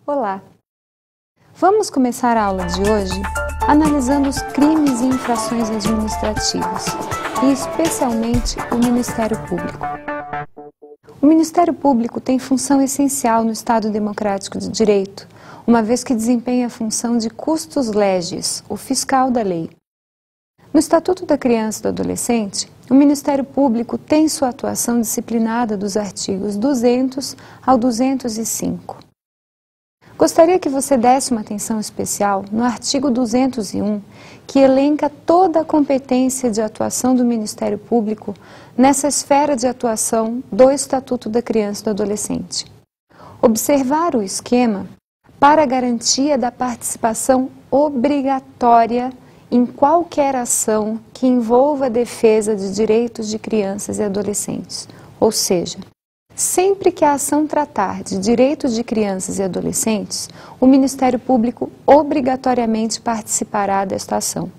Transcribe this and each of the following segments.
Olá! Vamos começar a aula de hoje analisando os crimes e infrações administrativas, e especialmente o Ministério Público. O Ministério Público tem função essencial no Estado Democrático de Direito, uma vez que desempenha a função de custos legis, o fiscal da lei. No Estatuto da Criança e do Adolescente, o Ministério Público tem sua atuação disciplinada dos artigos 200 ao 205. Gostaria que você desse uma atenção especial no artigo 201, que elenca toda a competência de atuação do Ministério Público nessa esfera de atuação do Estatuto da Criança e do Adolescente. Observar o esquema para a garantia da participação obrigatória em qualquer ação que envolva a defesa de direitos de crianças e adolescentes, ou seja, sempre que a ação tratar de direitos de crianças e adolescentes, o Ministério Público obrigatoriamente participará desta ação.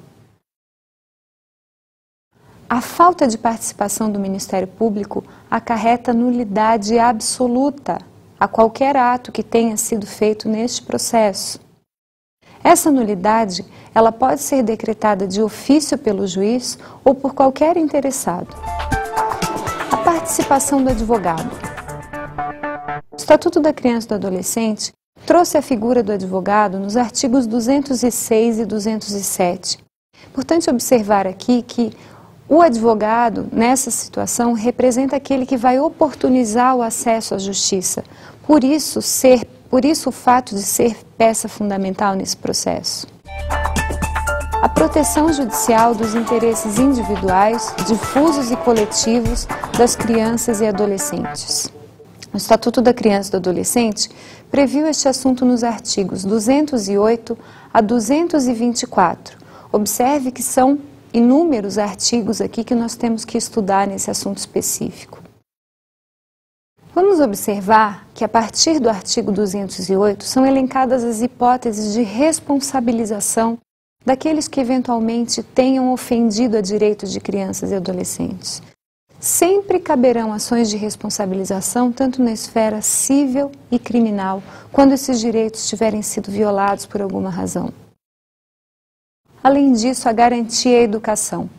A falta de participação do Ministério Público acarreta nulidade absoluta a qualquer ato que tenha sido feito neste processo. Essa nulidade, ela pode ser decretada de ofício pelo juiz ou por qualquer interessado. A participação do advogado. O Estatuto da Criança e do Adolescente trouxe a figura do advogado nos artigos 206 e 207. Importante observar aqui que o advogado, nessa situação, representa aquele que vai oportunizar o acesso à justiça. Por isso o fato de ser peça fundamental nesse processo. A proteção judicial dos interesses individuais, difusos e coletivos das crianças e adolescentes. O Estatuto da Criança e do Adolescente previu este assunto nos artigos 208 a 224. Observe que são inúmeros artigos aqui que nós temos que estudar nesse assunto específico. Vamos observar que a partir do artigo 208 são elencadas as hipóteses de responsabilização daqueles que eventualmente tenham ofendido a direitos de crianças e adolescentes. Sempre caberão ações de responsabilização, tanto na esfera civil e criminal, quando esses direitos tiverem sido violados por alguma razão. Além disso, a garantia à educação.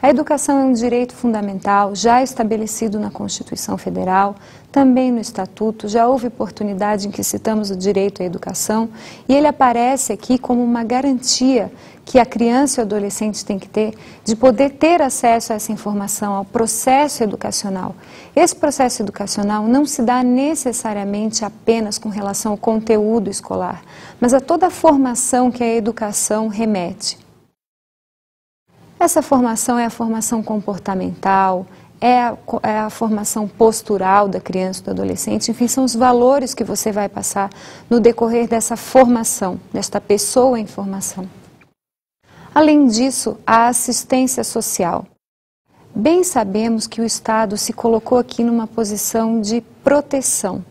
A educação é um direito fundamental, já estabelecido na Constituição Federal, também no Estatuto, já houve oportunidade em que citamos o direito à educação, e ele aparece aqui como uma garantia que a criança e o adolescente tem que ter, de poder ter acesso a essa informação, ao processo educacional. Esse processo educacional não se dá necessariamente apenas com relação ao conteúdo escolar, mas a toda a formação que a educação remete. Essa formação é a formação comportamental, é a formação postural da criança e do adolescente, enfim, são os valores que você vai passar no decorrer dessa formação, desta pessoa em formação. Além disso, a assistência social. Bem sabemos que o Estado se colocou aqui numa posição de proteção.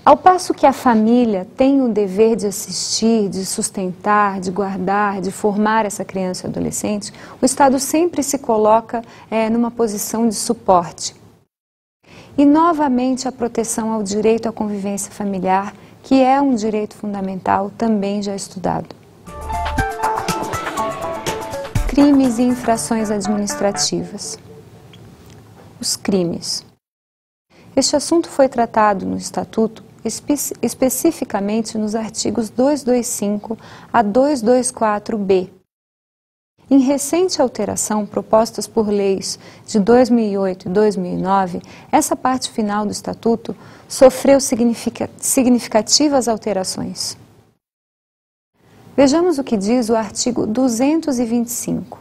Ao passo que a família tem o dever de assistir, de sustentar, de guardar, de formar essa criança e adolescente, o Estado sempre se coloca numa posição de suporte. E, novamente, a proteção ao direito à convivência familiar, que é um direito fundamental, também já estudado. Crimes e infrações administrativas. Os crimes. Este assunto foi tratado no Estatuto especificamente nos artigos 225 a 224b. Em recente alteração propostas por leis de 2008 e 2009, essa parte final do Estatuto sofreu significativas alterações. Vejamos o que diz o artigo 225.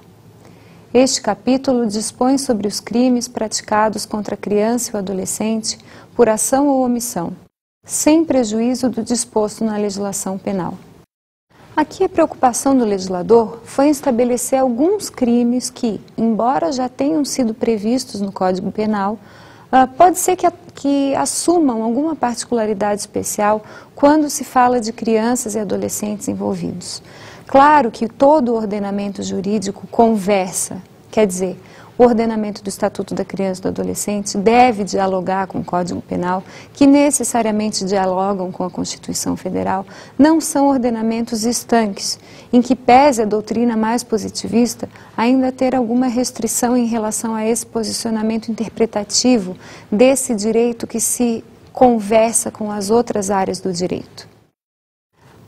Este capítulo dispõe sobre os crimes praticados contra a criança e o adolescente por ação ou omissão, sem prejuízo do disposto na legislação penal. Aqui a preocupação do legislador foi estabelecer alguns crimes que, embora já tenham sido previstos no Código Penal, pode ser que assumam alguma particularidade especial quando se fala de crianças e adolescentes envolvidos. Claro que todo o ordenamento jurídico conversa, quer dizer, O ordenamento do Estatuto da Criança e do Adolescente deve dialogar com o Código Penal, que necessariamente dialogam com a Constituição Federal. Não são ordenamentos estanques, em que pese a doutrina mais positivista ainda ter alguma restrição em relação a esse posicionamento interpretativo desse direito que se conversa com as outras áreas do direito.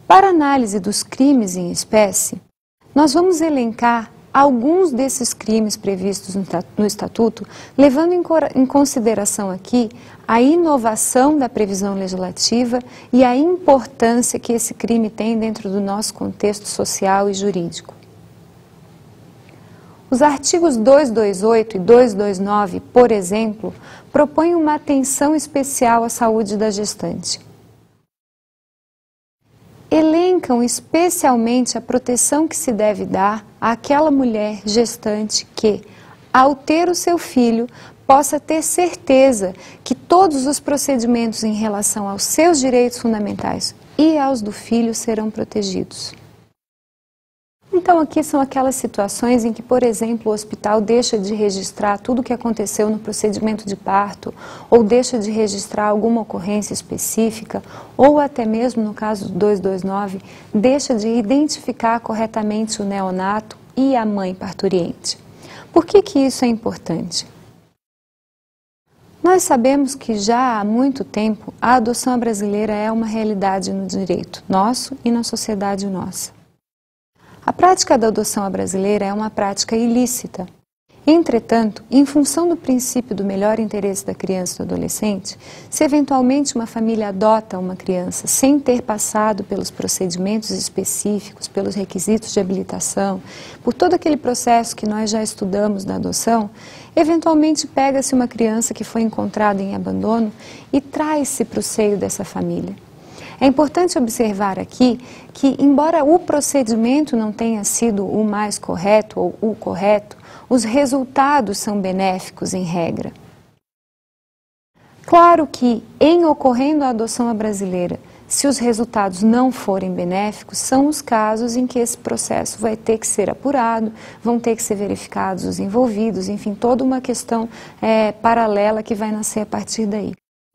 Para análise dos crimes em espécie, nós vamos elencar alguns desses crimes previstos no Estatuto, levando em consideração aqui a inovação da previsão legislativa e a importância que esse crime tem dentro do nosso contexto social e jurídico. Os artigos 228 e 229, por exemplo, propõem uma atenção especial à saúde da gestante. Elencam especialmente a proteção que se deve dar àquela mulher gestante que, ao ter o seu filho, possa ter certeza que todos os procedimentos em relação aos seus direitos fundamentais e aos do filho serão protegidos. Então, aqui são aquelas situações em que, por exemplo, o hospital deixa de registrar tudo o que aconteceu no procedimento de parto, ou deixa de registrar alguma ocorrência específica, ou até mesmo, no caso do 229, deixa de identificar corretamente o neonato e a mãe parturiente. Por que isso é importante? Nós sabemos que já há muito tempo a adoção brasileira é uma realidade no direito nosso e na sociedade nossa. A prática da adoção brasileira é uma prática ilícita. Entretanto, em função do princípio do melhor interesse da criança e do adolescente, se eventualmente uma família adota uma criança sem ter passado pelos procedimentos específicos, pelos requisitos de habilitação, por todo aquele processo que nós já estudamos da adoção, eventualmente pega-se uma criança que foi encontrada em abandono e traz-se para o seio dessa família. É importante observar aqui que, embora o procedimento não tenha sido o mais correto ou o correto, os resultados são benéficos em regra. Claro que, em ocorrendo a adoção brasileira, se os resultados não forem benéficos, são os casos em que esse processo vai ter que ser apurado, vão ter que ser verificados os envolvidos, enfim, toda uma questão paralela que vai nascer a partir daí.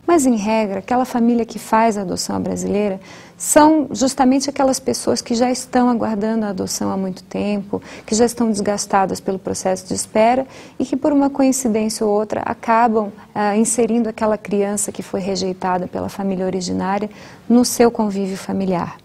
Mas, em regra, aquela família que faz a adoção brasileira são justamente aquelas pessoas que já estão aguardando a adoção há muito tempo, que já estão desgastadas pelo processo de espera e que, por uma coincidência ou outra, acabam inserindo aquela criança que foi rejeitada pela família originária no seu convívio familiar.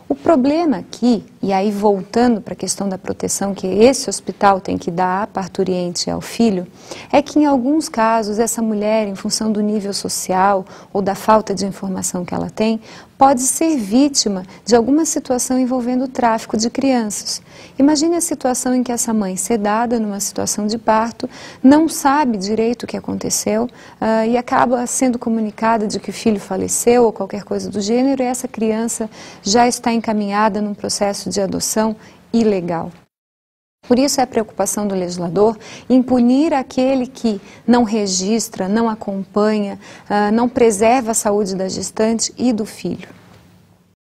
O problema aqui, e aí voltando para a questão da proteção que esse hospital tem que dar à parturiente e ao filho, é que em alguns casos essa mulher, em função do nível social ou da falta de informação que ela tem, pode ser vítima de alguma situação envolvendo o tráfico de crianças. Imagine a situação em que essa mãe, sedada numa situação de parto, não sabe direito o que aconteceu e acaba sendo comunicada de que o filho faleceu ou qualquer coisa do gênero, e essa criança já está encaminhada num processo de adoção ilegal. Por isso é a preocupação do legislador em punir aquele que não registra, não acompanha, não preserva a saúde da gestante e do filho.